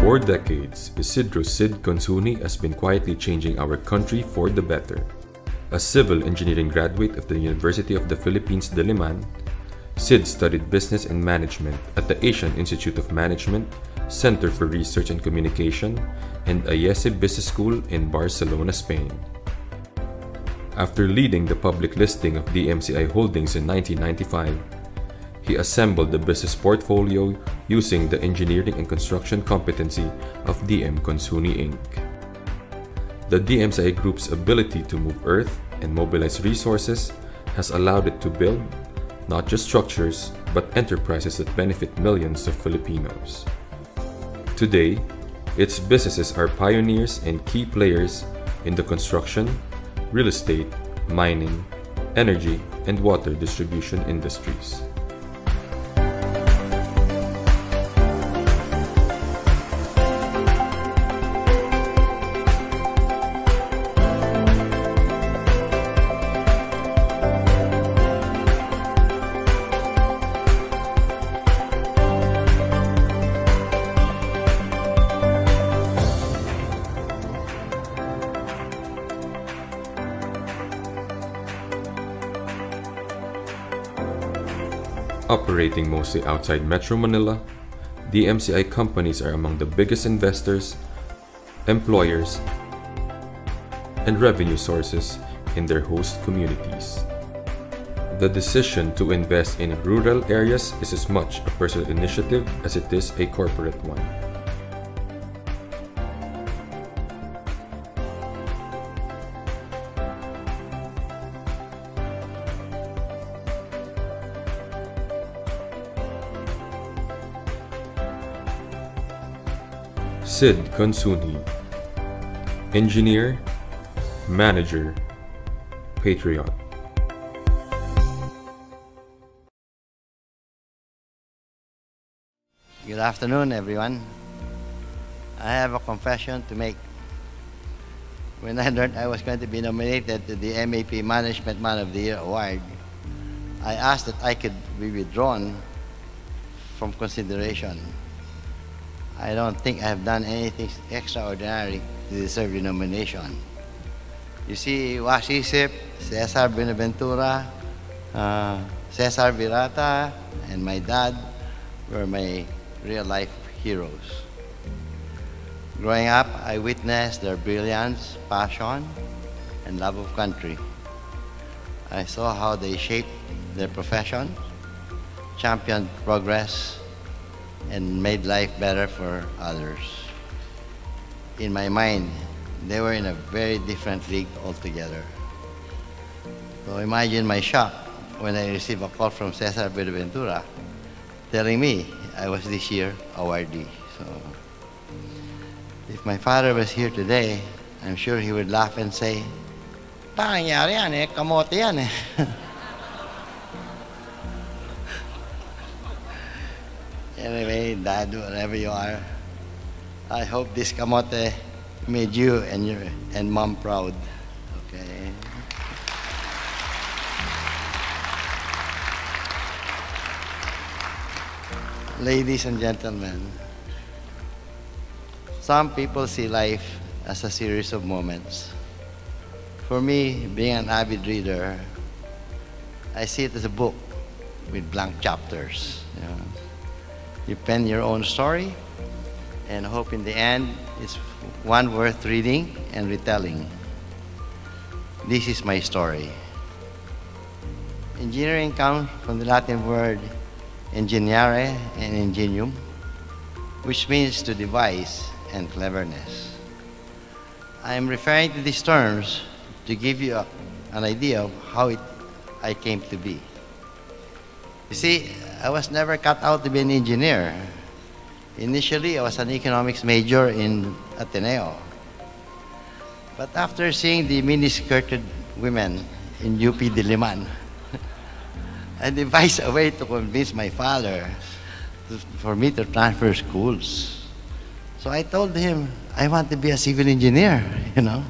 For decades, Isidro "Sid" Consunji has been quietly changing our country for the better. A civil engineering graduate of the University of the Philippines, Diliman, Sid studied business and management at the Asian Institute of Management, Center for Research and Communication, and IESE Business School in Barcelona, Spain. After leading the public listing of DMCI Holdings in 1995, he assembled the business portfolio using the engineering and construction competency of DM Consunji Inc. The DMCI Group's ability to move earth and mobilize resources has allowed it to build not just structures, but enterprises that benefit millions of Filipinos. Today, its businesses are pioneers and key players in the construction, real estate, mining, energy, and water distribution industries. Operating mostly outside Metro Manila, DMCI companies are among the biggest investors, employers, and revenue sources in their host communities. The decision to invest in rural areas is as much a personal initiative as it is a corporate one. Sid Consunji, engineer, manager, patriot. Good afternoon, everyone. I have a confession to make. When I learned I was going to be nominated to the MAP Management Man of the Year award, I asked that I could be withdrawn from consideration. I don't think I have done anything extraordinary to deserve the nomination. You see, Wasisip, Cesar Benaventura, Cesar Virata, and my dad were my real-life heroes. Growing up, I witnessed their brilliance, passion, and love of country. I saw how they shaped their profession, championed progress, and made life better for others. In my mind, they were in a very different league altogether. So imagine my shock when I received a call from Cesar Benaventura telling me I was this year awardee. So if my father was here today, I'm sure he would laugh and say, "Parang nangyari yan eh, kamote yan eh." Anyway, Dad, wherever you are, I hope this kamote made you and Mom proud. Okay. Ladies and gentlemen, some people see life as a series of moments. For me, being an avid reader, I see it as a book with blank chapters. You know? You pen your own story and hope in the end it's one worth reading and retelling. This is my story. Engineering comes from the Latin word ingeniare and ingenium, which means to devise and cleverness. I am referring to these terms to give you an idea of how I came to be. You see, I was never cut out to be an engineer. Initially, I was an economics major in Ateneo. But after seeing the mini-skirted women in UP Diliman, I devised a way to convince my father for me to transfer schools. So I told him, I want to be a civil engineer, you know.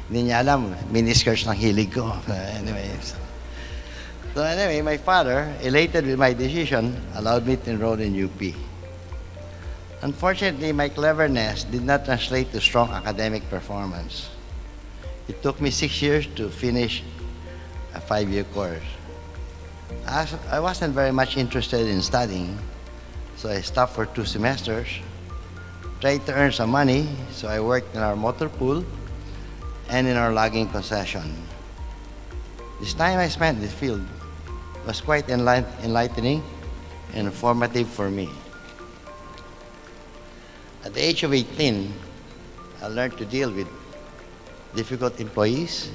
Hindi niya alam, mini-skirts ng hilig ko. Anyways. So anyway, my father, elated with my decision, allowed me to enroll in UP. Unfortunately, my cleverness did not translate to strong academic performance. It took me 6 years to finish a 5-year course. I wasn't very much interested in studying, so I stopped for 2 semesters, tried to earn some money, so I worked in our motor pool and in our logging concession. This time I spent in the field was quite enlightening and informative for me. At the age of 18, I learned to deal with difficult employees,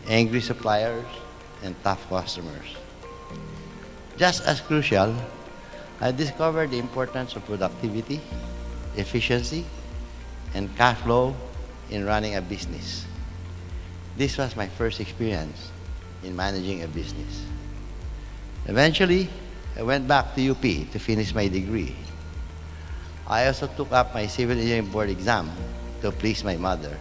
angry suppliers, and tough customers. Just as crucial, I discovered the importance of productivity, efficiency, and cash flow in running a business. This was my first experience in managing a business. Eventually, I went back to UP to finish my degree. I also took up my civil engineering board exam to please my mother.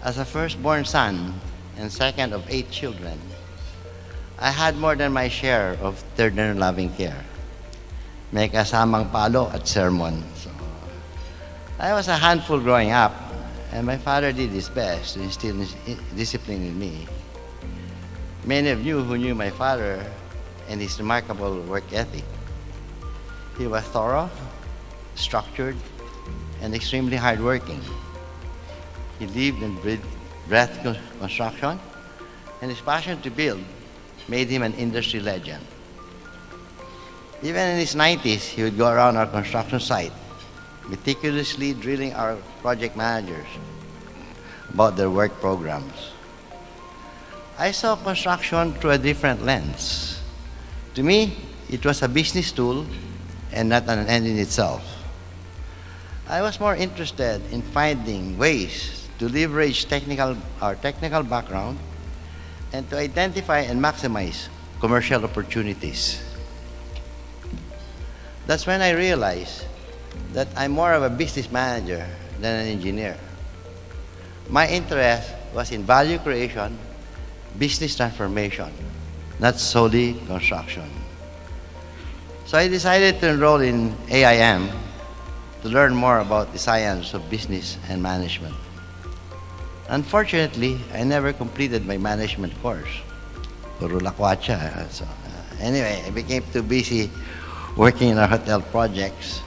As a firstborn son and second of 8 children, I had more than my share of tender and loving care. May kasamang palo at sermon. So, I was a handful growing up, and my father did his best to instill discipline in me. Many of you who knew my father and his remarkable work ethic. He was thorough, structured, and extremely hardworking. He lived and breathed construction, and his passion to build made him an industry legend. Even in his 90s, he would go around our construction site, meticulously drilling our project managers about their work programs. I saw construction through a different lens. To me, it was a business tool and not an end in itself. I was more interested in finding ways to leverage our technical background and to identify and maximize commercial opportunities. That's when I realized that I'm more of a business manager than an engineer. My interest was in value creation, business transformation, not solely construction. So I decided to enroll in AIM to learn more about the science of business and management. Unfortunately, I never completed my management course. Puro lakwatsa. Anyway, I became too busy working in our hotel projects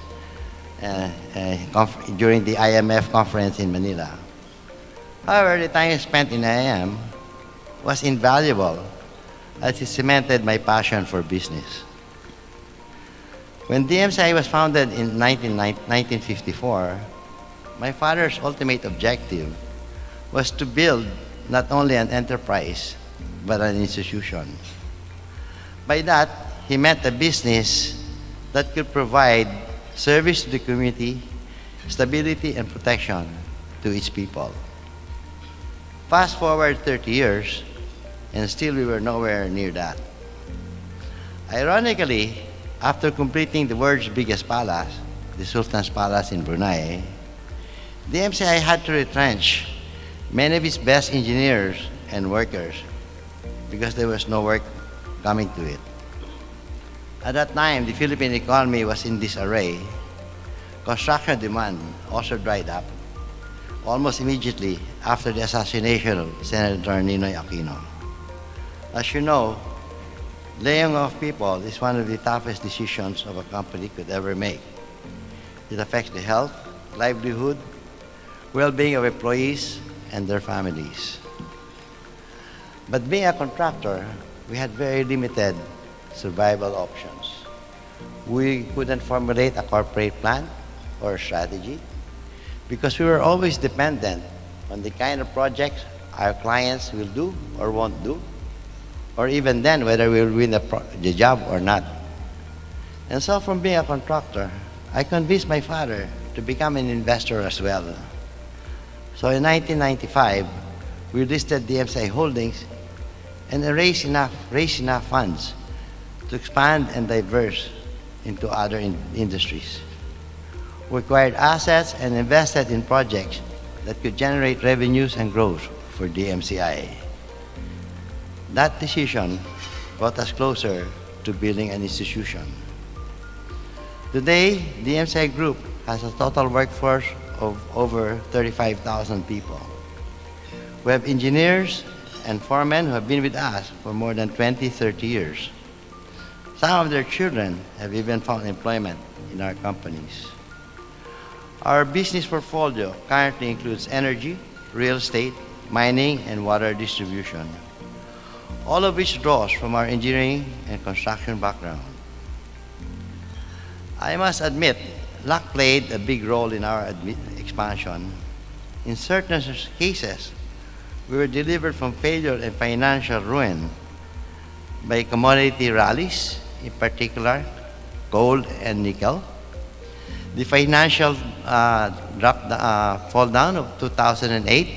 during the IMF conference in Manila. However, the time spent in IIM was invaluable as it cemented my passion for business. When DMCI was founded in 1954, my father's ultimate objective was to build not only an enterprise, but an institution. By that, he meant a business that could provide service to the community, stability and protection to its people. Fast forward 30 years, and still we were nowhere near that. Ironically, after completing the world's biggest palace, the Sultan's Palace in Brunei, the DMCI had to retrench many of its best engineers and workers because there was no work coming to it. At that time, the Philippine economy was in disarray. Construction demand also dried up almost immediately after the assassination of Senator Ninoy Aquino. As you know, laying off people is one of the toughest decisions of a company could ever make. It affects the health, livelihood, well-being of employees and their families. But being a contractor, we had very limited survival options. We couldn't formulate a corporate plan or a strategy because we were always dependent on the kind of projects our clients will do or won't do, or even then whether we will win the job or not. And so from being a contractor, I convinced my father to become an investor as well. So in 1995, we listed DMCI Holdings and raised enough funds to expand and diverse into other industries. We acquired assets and invested in projects that could generate revenues and growth for DMCI. That decision brought us closer to building an institution. Today, the DMCI Group has a total workforce of over 35,000 people. We have engineers and foremen who have been with us for more than 20, 30 years. Some of their children have even found employment in our companies. Our business portfolio currently includes energy, real estate, mining, and water distribution, all of which draws from our engineering and construction background. I must admit, luck played a big role in our expansion. In certain cases, we were delivered from failure and financial ruin by commodity rallies, in particular gold and nickel. The financial fall down of 2008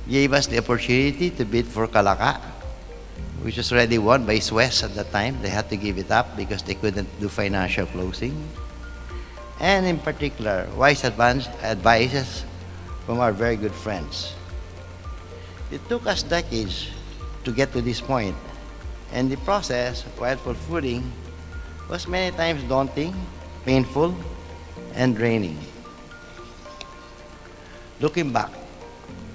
gave us the opportunity to bid for Calaca, which was already won by Suez at the time. They had to give it up because they couldn't do financial closing. And in particular, wise advices from our very good friends. It took us decades to get to this point, and the process, while fulfilling, was many times daunting, painful, and draining. Looking back,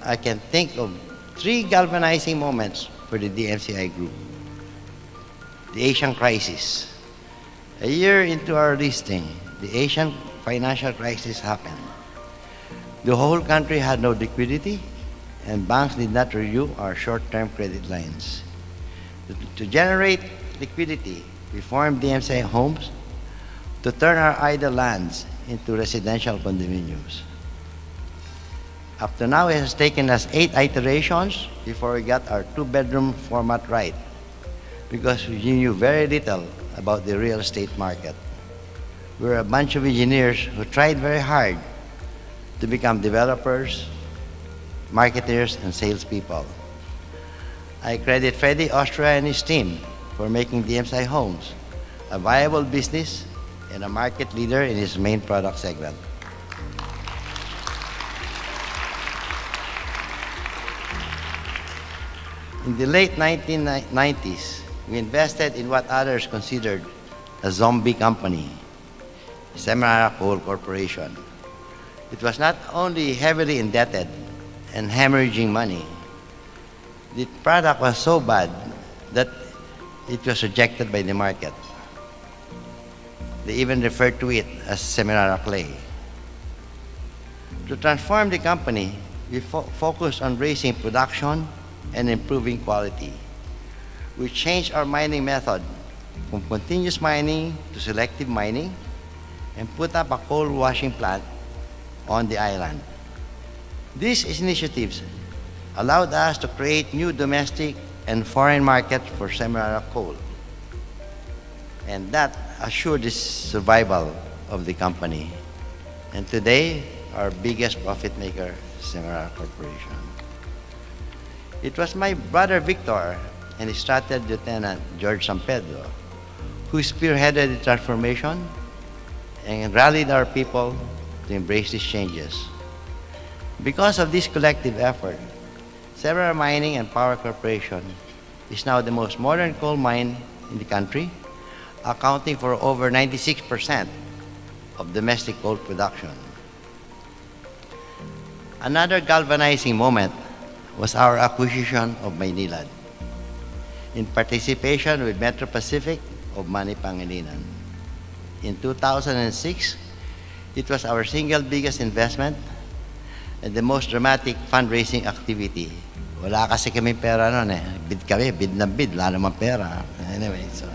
I can think of 3 galvanizing moments for the DMCI Group. The Asian crisis. A year into our listing, the Asian financial crisis happened. The whole country had no liquidity, and banks did not renew our short-term credit lines. To generate liquidity, we formed DMCI Homes to turn our idle lands into residential condominiums. Up to now, it has taken us 8 iterations before we got our 2-bedroom format right, because we knew very little about the real estate market. We were a bunch of engineers who tried very hard to become developers, marketers, and salespeople. I credit Freddie Austria and his team for making DMCI Homes a viable business and a market leader in its main product segment. In the late 1990s, we invested in what others considered a zombie company, Semirara Coal Corporation. It was not only heavily indebted and hemorrhaging money, the product was so bad that it was rejected by the market. They even referred to it as Semirara Clay. To transform the company, we focused on raising production and improving quality. We changed our mining method from continuous mining to selective mining and put up a coal washing plant on the island. These initiatives allowed us to create new domestic and foreign markets for Semirara coal, and that assured the survival of the company. And today, our biggest profit maker, Semirara Corporation. It was my brother Victor and his Strata Lieutenant George San Pedro who spearheaded the transformation and rallied our people to embrace these changes. Because of this collective effort, Semirara Mining and Power Corporation is now the most modern coal mine in the country, accounting for over 96% of domestic coal production. Another galvanizing moment was our acquisition of Maynilad in participation with Metro Pacific of Manny Pangilinan. In 2006, it was our single biggest investment and the most dramatic fundraising activity. Wala kasi kami pera noon eh. Bid kami, bid na bid, wala naman pera. Anyway, so.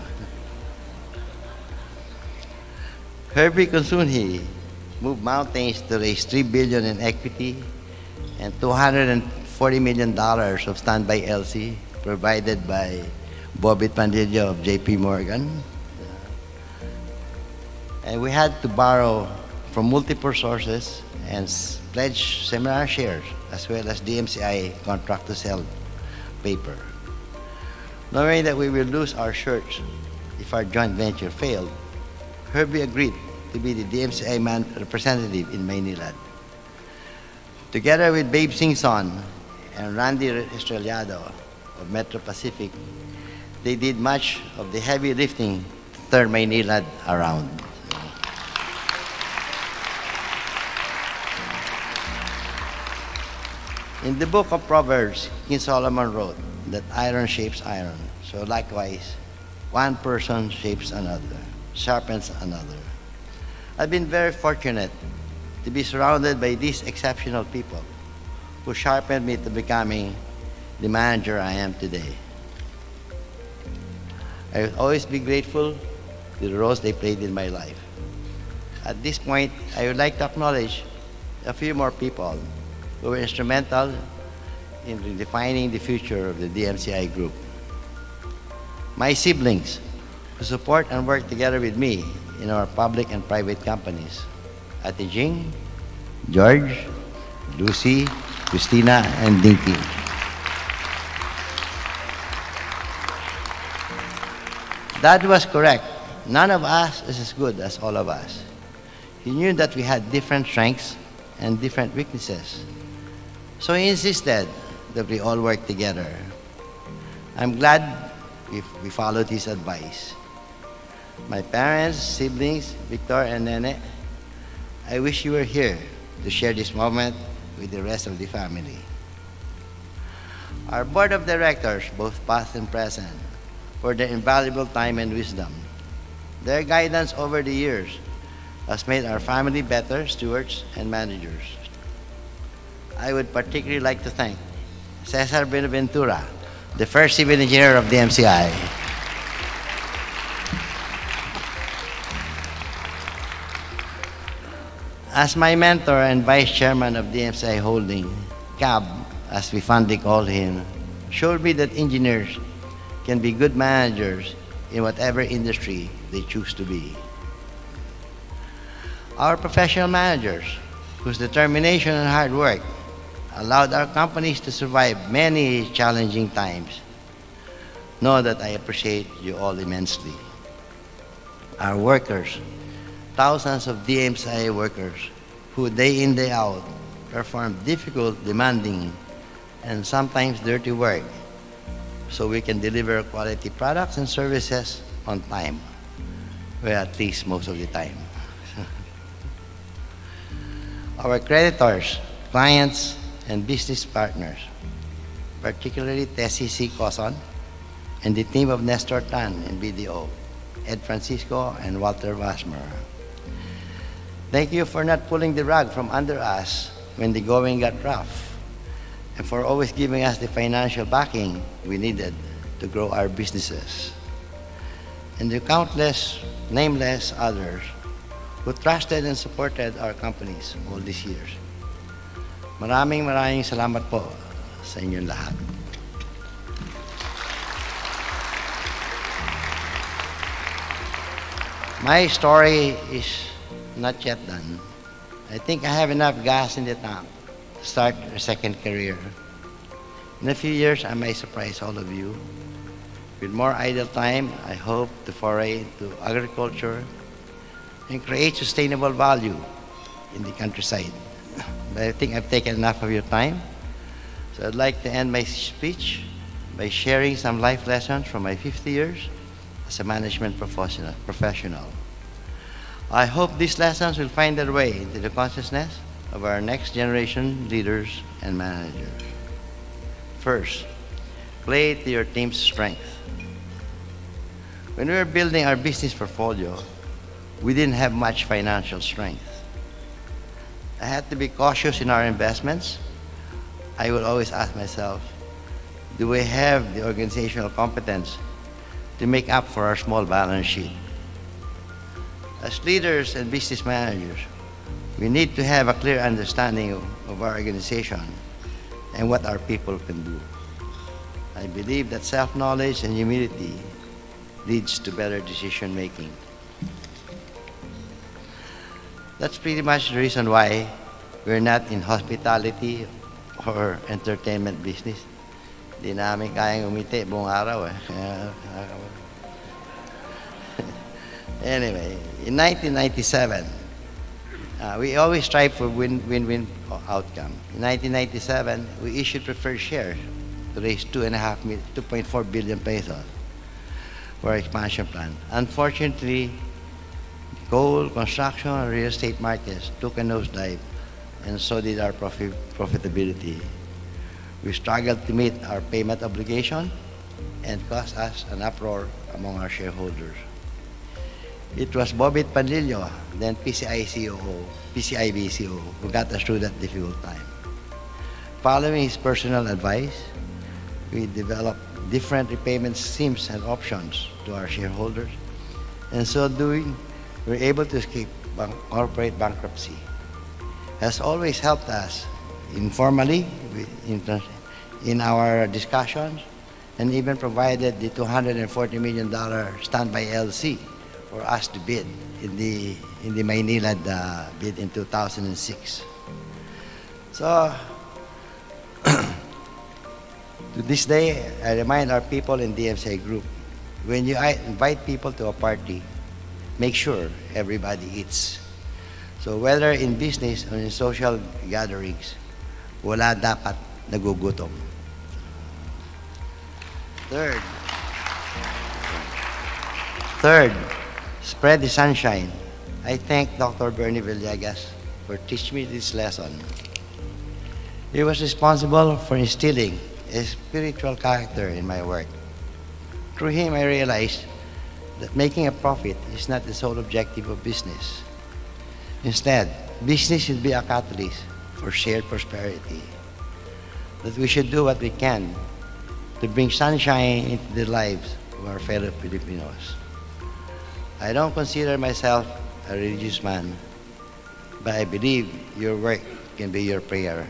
Herbie Consunji moved mountains to raise $3 billion in equity and $240 million of standby LC provided by Bobby Pandillo of JP Morgan. And we had to borrow from multiple sources and pledge Semirara shares as well as DMCI contract to sell paper. Knowing that we will lose our shirts if our joint venture failed, Herbie agreed to be the DMCI representative in Maynilad. Together with Babe Singson and Randy Estrellado of Metro Pacific, they did much of the heavy lifting to turn Maynilad around. In the book of Proverbs, King Solomon wrote that iron shapes iron. So likewise, one person shapes another, sharpens another. I've been very fortunate to be surrounded by these exceptional people who sharpened me to becoming the manager I am today. I will always be grateful to the roles they played in my life. At this point, I would like to acknowledge a few more people who were instrumental in redefining the future of the DMCI group. My siblings, who support and work together with me in our public and private companies. Ate Jing, George, Lucy, Christina, and Dinky. Dad was correct. None of us is as good as all of us. He knew that we had different strengths and different weaknesses. So he insisted that we all work together. I'm glad we followed his advice. My parents, siblings, Victor and Nene, I wish you were here to share this moment with the rest of the family. Our board of directors, both past and present, for their invaluable time and wisdom. Their guidance over the years has made our family better stewards and managers. I would particularly like to thank Cesar Benaventura, the first civil engineer of the DMCI. As my mentor and vice chairman of DMCI Holding, CAB, as we fondly call him, showed me that engineers can be good managers in whatever industry they choose to be. Our professional managers, whose determination and hard work allowed our companies to survive many challenging times, know that I appreciate you all immensely. Our workers, thousands of DMCI workers who day in, day out perform difficult, demanding, and sometimes dirty work so we can deliver quality products and services on time, well, at least most of the time. Our creditors, clients, and business partners, particularly Tessie C. Coson and the team of Nestor Tan in BDO, Ed Francisco and Walter Wasmer. Thank you for not pulling the rug from under us when the going got rough, and for always giving us the financial backing we needed to grow our businesses. And the countless, nameless others who trusted and supported our companies all these years. Maraming salamat po sa inyong lahat. My story is not yet done. I think I have enough gas in the tank to start a second career. In a few years, I may surprise all of you. With more idle time, I hope to foray into agriculture and create sustainable value in the countryside. But I think I've taken enough of your time. So I'd like to end my speech by sharing some life lessons from my 50 years as a management professional. I hope these lessons will find their way into the consciousness of our next generation leaders and managers. First, play to your team's strength. When we were building our business portfolio, we didn't have much financial strength. I had to be cautious in our investments. I would always ask myself, do we have the organizational competence to make up for our small balance sheet? As leaders and business managers, we need to have a clear understanding of our organization and what our people can do. I believe that self-knowledge and humility leads to better decision-making. That's pretty much the reason why we're not in hospitality or entertainment business. Di namin kayang umiti buong araw eh. Anyway, in 1997, we always strive for win-win outcome. In 1997, we issued preferred shares to raise 2.4 billion pesos for our expansion plan. Unfortunately, coal, construction, and real estate markets took a nosedive, and so did our profitability. We struggled to meet our payment obligation and caused us an uproar among our shareholders. It was Bobit Panlilio, then PCIB COO, who got us through that difficult time. Following his personal advice, we developed different repayment schemes and options to our shareholders. And so doing, we were able to escape corporate bankruptcy. Has always helped us informally in our discussions, and even provided the $240 million standby LC for us to bid in the Maynilad bid in 2006. So, to this day, I remind our people in DMCI Group, when you invite people to a party, make sure everybody eats. So whether in business or in social gatherings, wala dapat nagugutom. Third, spread the sunshine. I thank Dr. Bernie Villegas for teaching me this lesson. He was responsible for instilling a spiritual character in my work. Through him, I realized that making a profit is not the sole objective of business. Instead, business should be a catalyst for shared prosperity. That we should do what we can to bring sunshine into the lives of our fellow Filipinos. I don't consider myself a religious man, but I believe your work can be your prayer.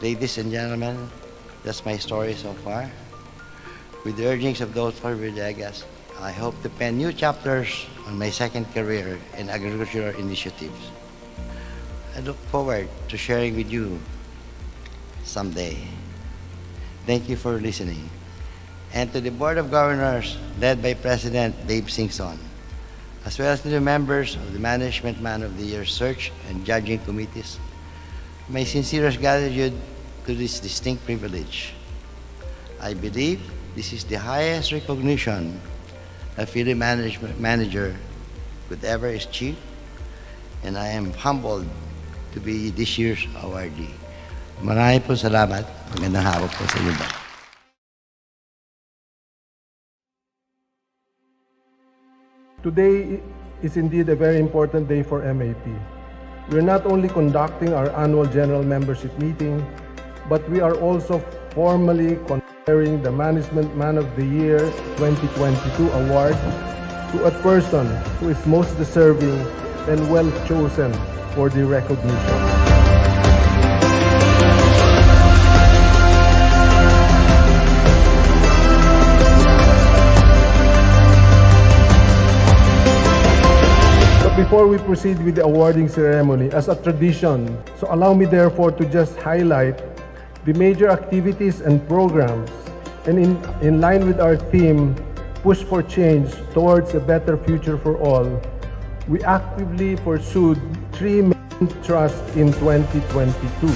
Ladies and gentlemen, that's my story so far. With the urgings of those for Villegas, I hope to pen new chapters on my second career in agricultural initiatives. I look forward to sharing with you someday. Thank you for listening. And to the Board of Governors, led by President Dave Singson, as well as to the members of the Management Man of the Year Search and Judging Committees, my sincerest gratitude to this distinct privilege. I believe this is the highest recognition a Philippine management manager could ever achieve, and I am humbled to be this year's awardee. Maraming po salamat. Magandang hapon po sa inyo. Today is indeed a very important day for MAP. We're not only conducting our annual general membership meeting, but we are also formally conferring the Management Man of the Year 2022 award to a person who is most deserving and well chosen for the recognition. Before we proceed with the awarding ceremony, as a tradition, so allow me therefore to just highlight the major activities and programs, and in line with our theme, Push for Change Towards a Better Future for All, we actively pursued 3 main thrusts in 2022.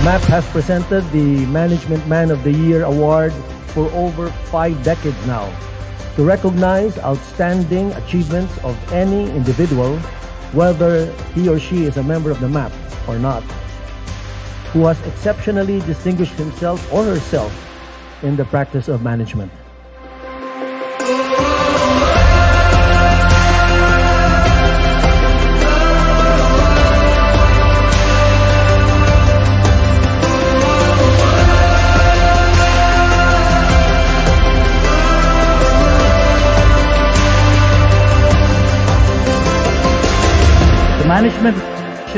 MAP has presented the Management Man of the Year award for over 5 decades now to recognize outstanding achievements of any individual, whether he or she is a member of the MAP or not, who has exceptionally distinguished himself or herself in the practice of management. Management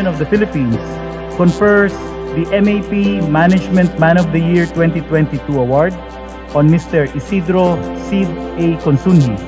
of the Philippines confers the MAP Management Man of the Year 2022 award on Mr. Isidro Sid A. Consunji.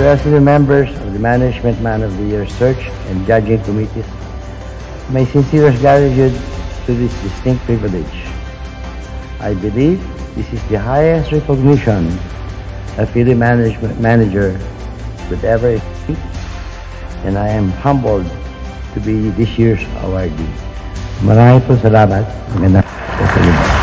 to esteemed members of the Management Man of the Year Search and Judging Committees, my sincerest gratitude to this distinct privilege. I believe this is the highest recognition a Philippine management manager could ever receive, and I am humbled to be this year's awardee. Maraming po salamat. Magandang